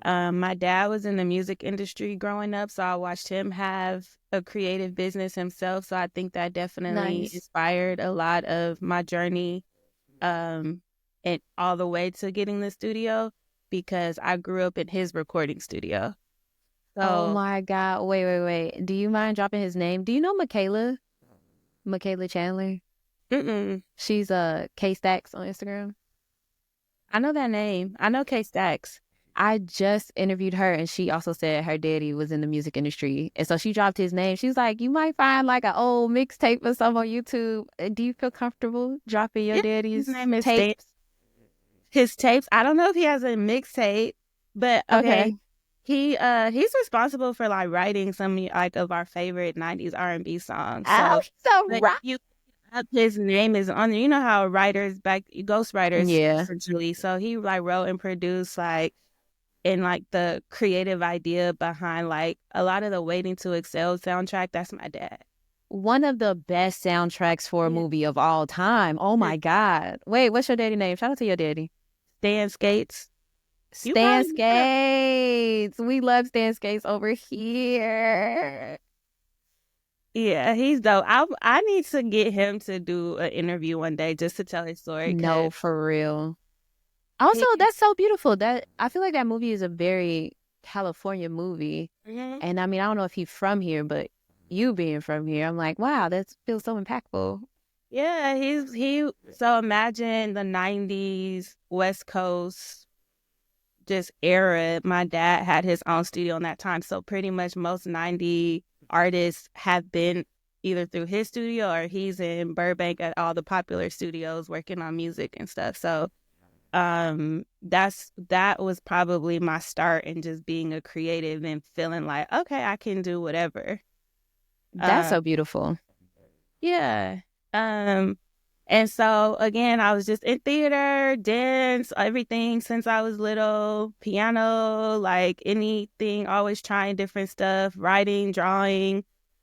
my dad was in the music industry growing up, so I watched him have a creative business himself. So I think that definitely Nice. inspired a lot of my journey, and all the way to getting the studio because I grew up in his recording studio. Oh So my God. Wait. Do you mind dropping his name? Do you know Michaela? Michaela Chandler? She's K Stacks on Instagram. I know that name. I know K Stacks. I just interviewed her and she also said her daddy was in the music industry. And so she dropped his name. She's like, you might find like an old mixtape or something on YouTube. Do you feel comfortable dropping your Yeah, daddy's his name is tapes? his tapes. I don't know if he has a mixtape, but okay. Okay. He's responsible for like writing some like of our favorite 90s R&B songs. Oh, so But right. you his name is on there. You know how writers ghostwriters Yeah. essentially. So he like wrote and produced like and like the creative idea behind like a lot of the Waiting to Excel soundtrack. That's my dad. one of the best soundtracks for a Yeah. movie of all time. Oh my God. Wait, what's your daddy name? Shout out to your daddy. Stan Skates. You Stan probably know. Skates. We love Stan Skates over here. Yeah, he's dope. I need to get him to do an interview one day just to tell his story No, because for real. Also, he. that's so beautiful. That I feel like that movie is a very California movie. Mhm. And I mean, I don't know if he's from here, but you being from here, I'm like, wow, that feels so impactful. Yeah, he. So imagine the '90s West Coast just era. My dad had his own studio in that time, so pretty much most '90s artists have been either through his studio or he's in Burbank at all the popular studios working on music and stuff. So that was probably my start in just being a creative and feeling like, okay, I can do whatever. That's uh so beautiful. yeah. um and so again, I was just in theater, dance, everything since I was little, piano, like anything, always trying different stuff, writing, drawing.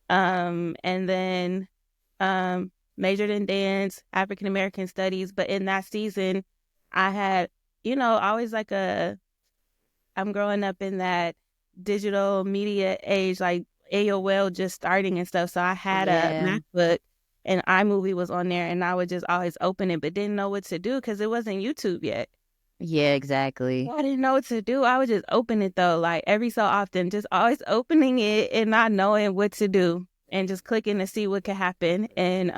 And then majored in dance, African American studies. But in that season, I had, always like I'm growing up in that digital media age, like AOL just starting and stuff. So I had a Yeah. MacBook and iMovie was on there, and I would just always open it, but didn't know what to do because it wasn't YouTube yet. Yeah, exactly. I didn't know what to do. I would just open it though, like every so often, just always opening it and not knowing what to do and just clicking to see what could happen, and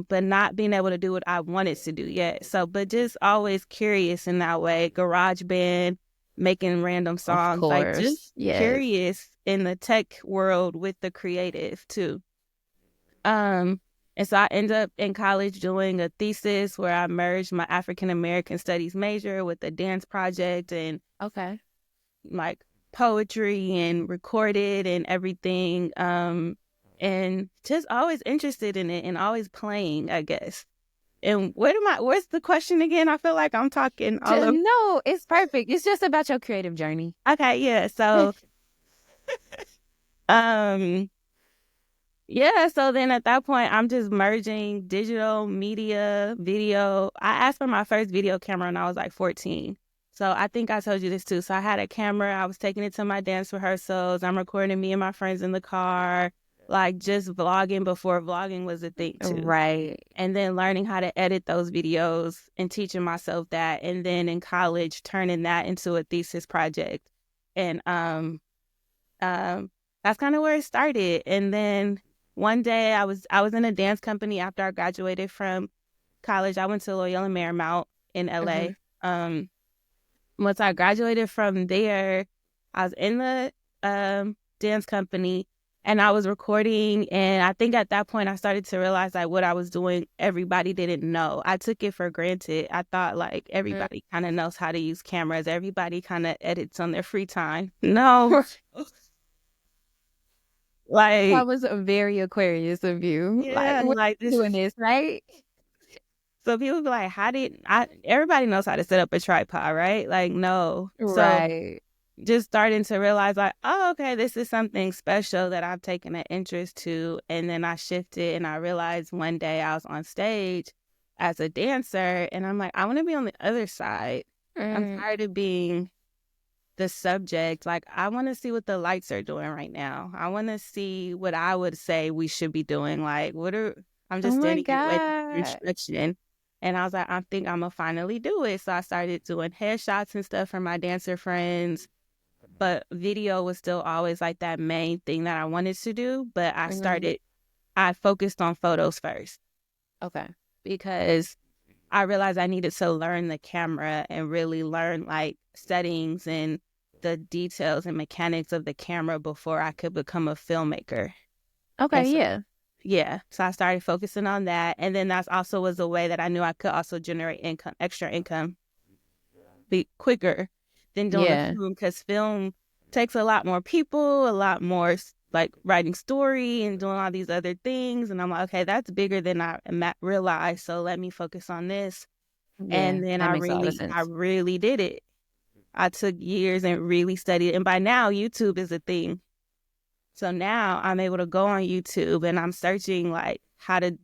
but not being able to do what I wanted to do yet. So but just always curious in that way. Garage band, making random Of songs, like course. just Yes. curious in the tech world with the creative too. Um, and so I ended up in college doing a thesis where I merged my African American studies major with a dance project and Okay. like poetry and recorded and everything. And just always interested in it and always playing, I guess. And where's the question again? I feel like I'm talking all of. No, it's perfect. It's just about your creative journey. Okay, yeah. So, um, yeah, so then at that point, I'm just merging digital media, video. I asked for my first video camera when I was like 14. So I think I told you this too. So I had a camera. I was taking it to my dance rehearsals. I'm recording me and my friends in the car, like just vlogging before vlogging was a thing too. Right. And then learning how to edit those videos and teaching myself that. And then in college, turning that into a thesis project. And um, that's kind of where it started. And then one day I was in a dance company after I graduated from college. I went to Loyola Marymount in Mm-hmm. LA. Once I graduated from there, I was in the dance company and I was recording. And I think at that point I started to realize like what I was doing, everybody didn't know. I took it for granted. I thought like everybody kind of knows how to use cameras. Everybody kind of edits on their free time. No, That like, was a very Aquarius of you. Like, yeah, we're like this. doing this, right? So people be like, how did I? Everybody knows how to set up a tripod, right? Like, no. So Right. just starting to realize, like, oh, okay, this is something special that I've taken an interest to. And then I shifted and I realized one day I was on stage as a dancer and I'm like, I want to be on the other side. I'm Mm. tired of being the subject. Like, I want to see what the lights are doing right now. I want to see what I would say we should be doing. Like, I'm Oh just my standing here waiting for God. instruction. And I was like, I think I'm going to finally do it. So I started doing headshots and stuff for my dancer friends. But video was still always like that main thing that I wanted to do. But Hmm. I focused on photos first Okay. because I realized I needed to learn the camera and really learn like settings and the details and mechanics of the camera before I could become a filmmaker. And Okay. so, Yeah. yeah, so I started focusing on that. And then that's also was a way that I knew I could also generate income, extra income, be quicker than doing a Yeah. film because film takes a lot more people, a lot more like writing story and doing all these other things. And I'm like, okay, that's bigger than I realized. So let me focus on this. Yeah. And then That makes a lot of I sense. really did it. I took years and really studied. And by now, YouTube is a thing. So now I'm able to go on YouTube and I'm searching like how to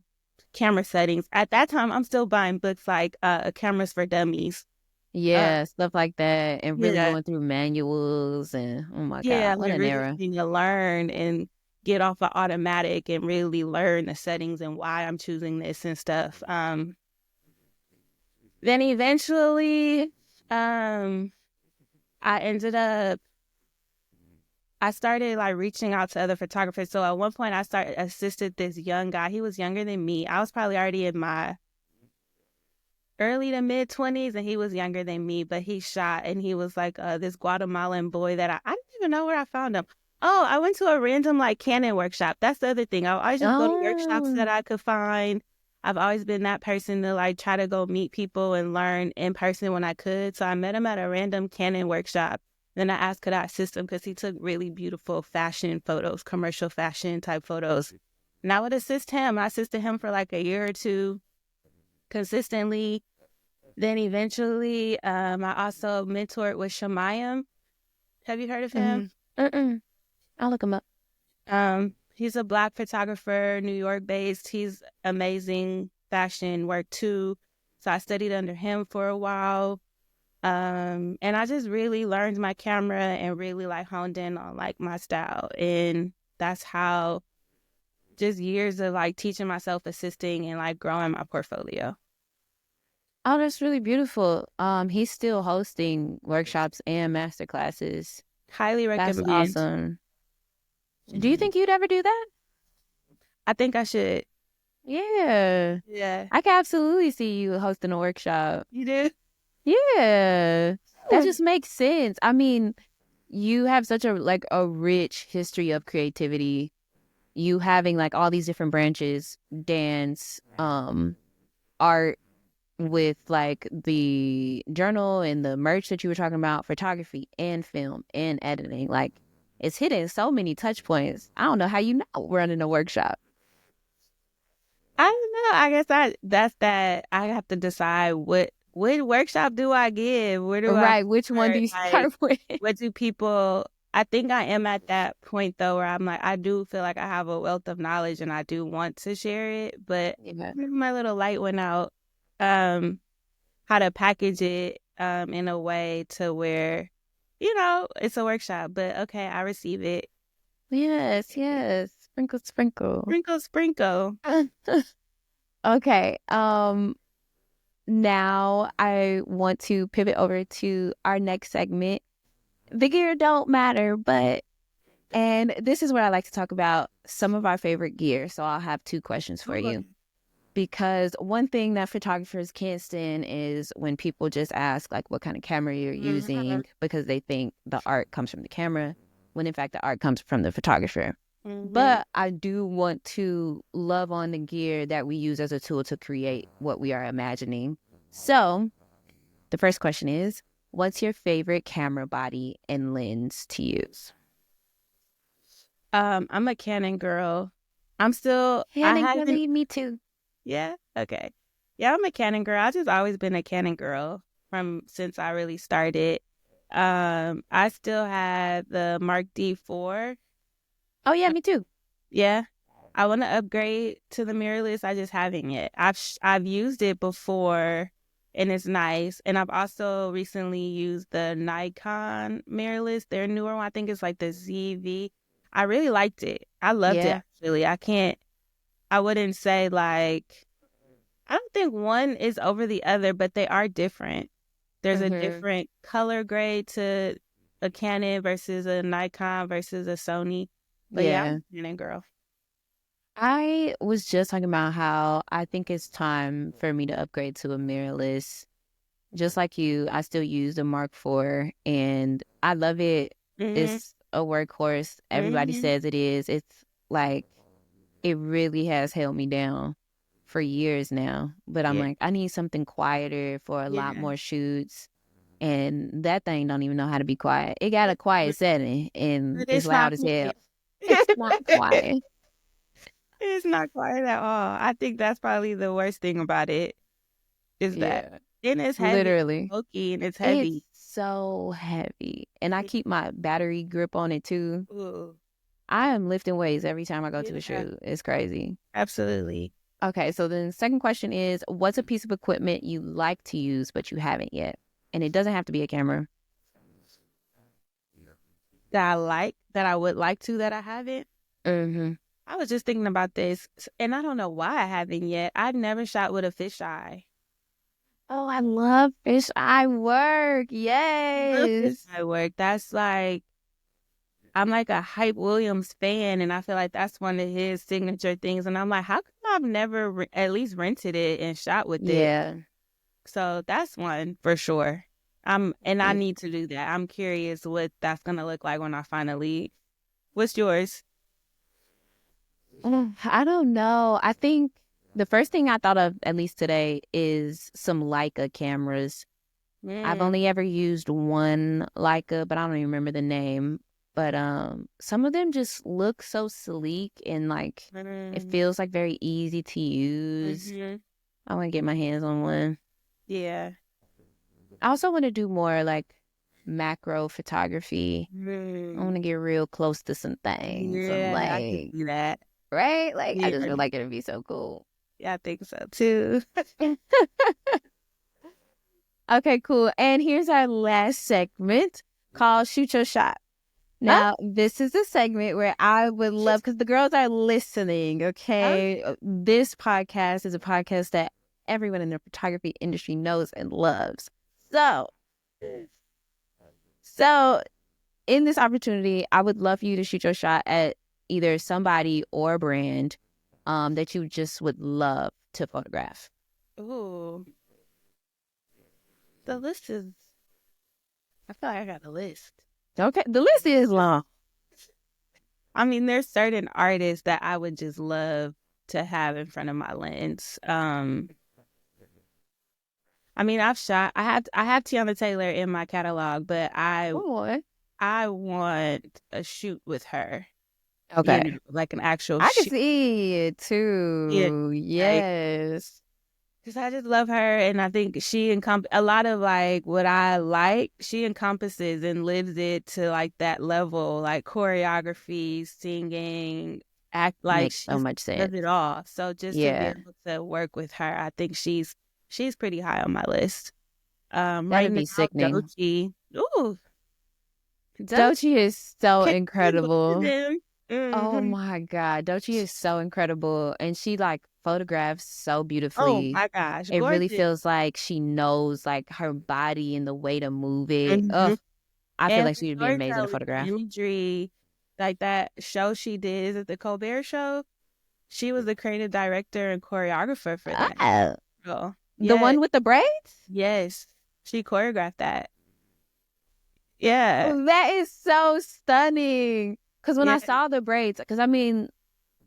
camera settings. At that time, I'm still buying books like Cameras for Dummies. Yeah, stuff like that, and really Yeah, going through manuals and oh my God, yeah, what like an really era. getting to learn and get off of automatic and really learn the settings and why I'm choosing this and stuff. Then eventually, um, I ended up I started like reaching out to other photographers. So at one point I started assisted this young guy. He was younger than me. I was probably already in my early to mid 20s and he was younger than me, but he shot and he was like this Guatemalan boy that I didn't even know where I found him. Oh, I went to a random like Canon workshop. That's the other thing. I always just go to workshops Oh, that I could find. I've always been that person to like try to go meet people and learn in person when I could. So I met him at a random Canon workshop. Then I asked could I assist him because he took really beautiful fashion photos, commercial fashion type photos. And I would assist him. I assisted him for like a year or two consistently. Then eventually, I also mentored with Shemayim. Have you heard of him? mm-mm. I'll look him up. He's a Black photographer, New York based. He's amazing fashion work too. So I studied under him for a while. And I just really learned my camera and really like honed in on like my style. And that's how just years of like teaching myself, assisting and like growing my portfolio. Oh, that's really beautiful. He's still hosting workshops and master classes. Highly That's recommend. awesome. Do you think you'd ever do that? I think I should. Yeah. Yeah. I can absolutely see you hosting a workshop. You do? Yeah. That just makes sense. I mean, you have such a rich history of creativity. You having like all these different branches, dance, art with like the journal and the merch that you were talking about, photography and film and editing. Like it's hitting so many touch points. I don't know how you know running a workshop. I don't know. I guess that's that. I have to decide what workshop do I give? Where do I Right. Which one do start? you Like, start with? what do people? I think I am at that point though, where I'm like, I do feel like I have a wealth of knowledge and I do want to share it, but Yeah. my little light went out. Um, how to package it in a way to where, it's a workshop, but okay, I receive it. Yes, yes. Sprinkle, sprinkle. Sprinkle, sprinkle. Okay. Now I want to pivot over to our next segment. The gear don't matter, but and this is where I like to talk about some of our favorite gear. So I'll have two questions for you. Because one thing that photographers can't stand is when people just ask like what kind of camera you're using because they think the art comes from the camera, when in fact the art comes from the photographer. But I do want to love on the gear that we use as a tool to create what we are imagining. So the first question is, what's your favorite camera body and lens to use? I'm a Canon girl. I Canon, haven't, really? Me too. yeah, okay. Yeah, I'm a Canon girl. I've just always been a Canon girl from since I really started. I still have the Mark D4. Oh, yeah, me too. Yeah, I want to upgrade to the mirrorless. I just haven't yet. I've used it before, and it's nice. And I've also recently used the Nikon mirrorless. Their newer one, I think it's like the ZV. I really liked it. I loved it Yeah. actually. I wouldn't say like. I don't think one is over the other, but they are different. There's a Mm-hmm. different color grade to a Canon versus a Nikon versus a Sony. But yeah, I'm Yeah. a Canon girl. I was just talking about how I think it's time for me to upgrade to a mirrorless. Just like you, I still use the Mark IV and I love it. Mhm. It's a workhorse. Everybody Mhm. says it is. It's like it really has held me down for years now. But I'm Yeah. like, I need something quieter for a lot Yeah. more shoots. And that thing don't even know how to be quiet. It got a quiet setting and But it's it's not loud as hell. quiet. It's not quiet. It's not quiet at all. I think that's probably the worst thing about it is that. Yeah, And it's heavy, literally. bulky, and it's It's heavy. so heavy. And I keep my battery grip on it too. Ooh. I am lifting weights every time I go to a Yeah, shoot. It's crazy. absolutely. Okay, so then the second question is, what's a piece of equipment you like to use but you haven't yet? And it doesn't have to be a camera. That I would like to, that I haven't. Mm-hmm. I was just thinking about this, and I don't know why I haven't yet. I've never shot with a fisheye. Oh, I love fish eye work. Love Yes. fisheye work. That's like, I'm like a Hype Williams fan, and I feel like that's one of his signature things. And I'm like, how come I've never at least rented it and shot with it? Yeah. So that's one for sure. And I need to do that. I'm curious what that's gonna look like when I finally. What's yours? I don't know. I think the first thing I thought of, at least today, is some Leica cameras. I've Mm. only ever used one Leica, but I don't even remember the name. But some of them just look so sleek and like it Mm. feels like very easy to use. Mm-hmm. I want to get my hands on one. Yeah. I also want to do more like macro photography. I want Mm. to get real close to some things. I'm Yeah, I can like, see that. right? Like, I Yeah, just feel like it'd be so cool. yeah, I think so too. Okay, cool. And here's our last segment called Shoot Your Shot. Huh? Now, this is a segment where I would love, because the girls are listening, Huh? okay? This podcast is a podcast that everyone in the photography industry knows and loves. So in this opportunity, I would love for you to shoot your shot at either somebody or brand that you just would love to photograph. Ooh, the list is. I feel like I got a list. Okay, the list is long. I mean, there's certain artists that I would just love to have in front of my lens. I mean, I have Tiana Taylor in my catalog, but Boy. I want a shoot with her. You know, Okay. like an actual I can shoot. see it Yeah, too. like, Yes. because I just love her, and I think she a lot of like what I like. She encompasses and lives it to like that level, like choreography, singing, act, like Makes she so much does sense. it all. So just to be Yeah. able to work with her, I think she's pretty high on my list. Right That'd now, be sickening. Doechii. Ooh, Doechii. Doechii is so Can't do both of incredible. them. Oh Mhm. my God. Doechii is so incredible. And she like photographs so Oh beautifully. my gosh, It really gorgeous. feels like she knows like her body and the way to move it. Mhm. Ugh, I feel And like the she would be amazing to storytelling, the photograph. imagery, like that show she did, is it the Colbert Show? She was the creative director and choreographer for that Ah, show. the Yes, one with the braids? yes, she choreographed that. Yeah, That is so stunning. Because when I yeah, saw the braids, because I mean,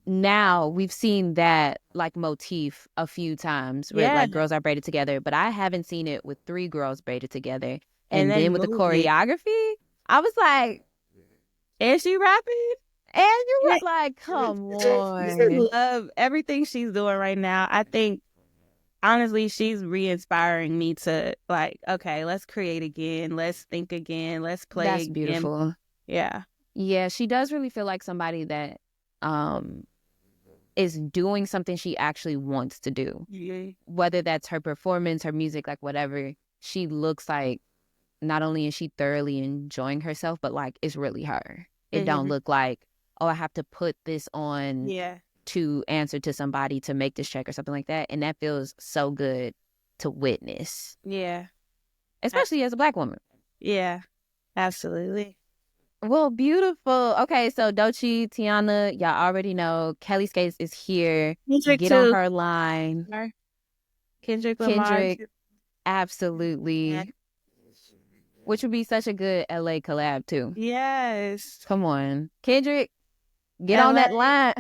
now we've seen that like motif a few times where yeah. like girls are braided together, but I haven't seen it with three girls braided together. And And then then with the moving, choreography, I was like, and she rapping. and you Yeah. were like, come I just on. love everything she's doing right now. I think honestly, she's re-inspiring me to like, okay, let's create again, let's think again, let's play That's again. beautiful. Yeah. Yeah, she does really feel like somebody that um is doing something she actually wants to do. Yeah. Whether that's her performance, her music, like whatever, she looks like not only is she thoroughly enjoying herself, but like it's really her. It don't Mhm. look like, oh, I have to put this on Yeah. to answer to somebody to make this check or something like that. And that feels so good to witness, Yeah. especially as a Black woman. Yeah. Absolutely. Well, beautiful. Okay, so Doechii, Tiana, y'all already know Kelli Scates is here. Kendrick Get on too. her line. Kendrick Lamar. Kendrick, Yeah. absolutely. Which would be such a good LA collab too. Yes. Come on. Kendrick, get on LA. that line.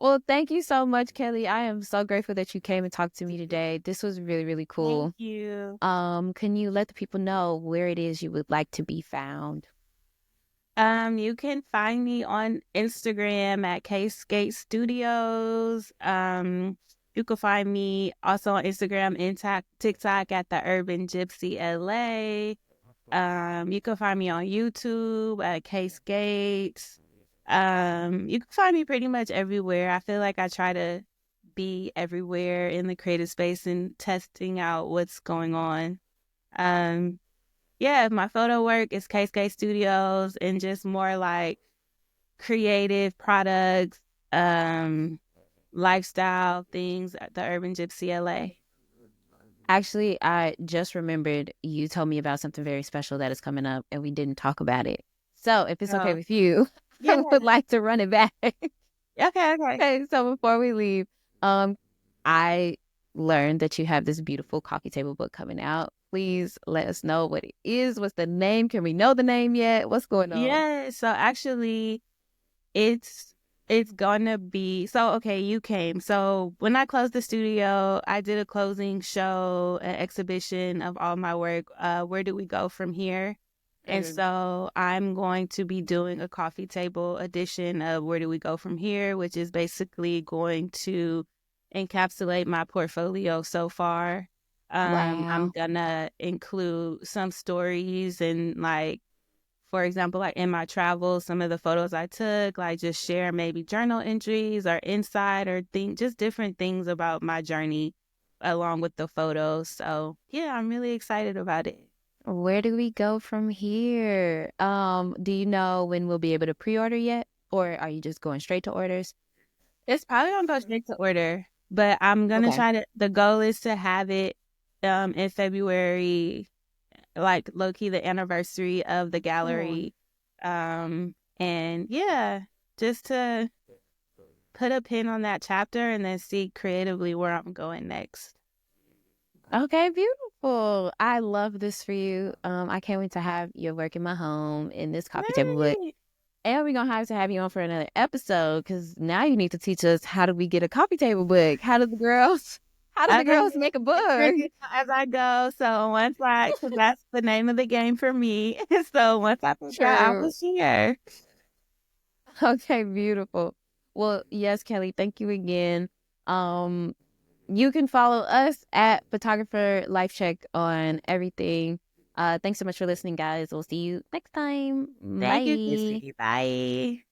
Well, thank you so much, Kelli. I am so grateful that you came and talked to me today. This was really, really cool. Thank you. Can you let the people know where it is you would like to be found? You can find me on Instagram at Kelli Scates Studios. You can find me also on Instagram and TikTok at the Urban Gypsy LA. You can find me on YouTube at Kelli Scates. You can find me pretty much everywhere. I feel like I try to be everywhere in the creative space and testing out what's going on. Um, yeah, my photo work is Kelli Scates Studios and just more like creative products, um, lifestyle things at the Urban Gypsy LA. Actually, I just remembered you told me about something very special that is coming up and we didn't talk about it. So if it's okay Oh, with you, yeah. I would like to run it back. Okay, okay. Okay, so before we leave, um, I learned that you have this beautiful coffee table book coming out. Please let us know what it is. What's the name? Can we know the name yet? What's going on? Yeah, so actually it's it's gonna be so okay, you came. So when I closed the studio, I did a closing show, an exhibition of all my work. Where do we go from here? And Mhm. so I'm going to be doing a coffee table edition of Where Do We Go From Here, which is basically going to encapsulate my portfolio so far. I'm Wow. gonna include some stories and like, for example, like in my travels, some of the photos I took, like just share maybe journal entries or insight or just different things about my journey along with the photos. So yeah, I'm really excited about it. Where do we go from here? Do you know when we'll be able to pre-order yet? Or are you just going straight to orders? It's probably gonna go straight to order, but I'm gonna Okay. try to. The goal is to have it in February, like low key the anniversary of the Oh. gallery, and yeah, just to put a pin on that chapter and then see creatively where I'm going next. Okay, beautiful. I love this for you. I can't wait to have your work in my home in this coffee table book. Yay! And we're gonna have to have you on for another episode because now you need to teach us how do we get a coffee table book? How do the Okay, girls make a book? figure it out as I go. So because that's the name of the game for me. So once I figure out, I True. will share. Okay, beautiful. Well, yes, Kelly, thank you again. Um, you can follow us at Photographer Life Check on everything. Thanks so much for listening, guys. We'll see you next time. Thank you, Bye. Kissy. Bye.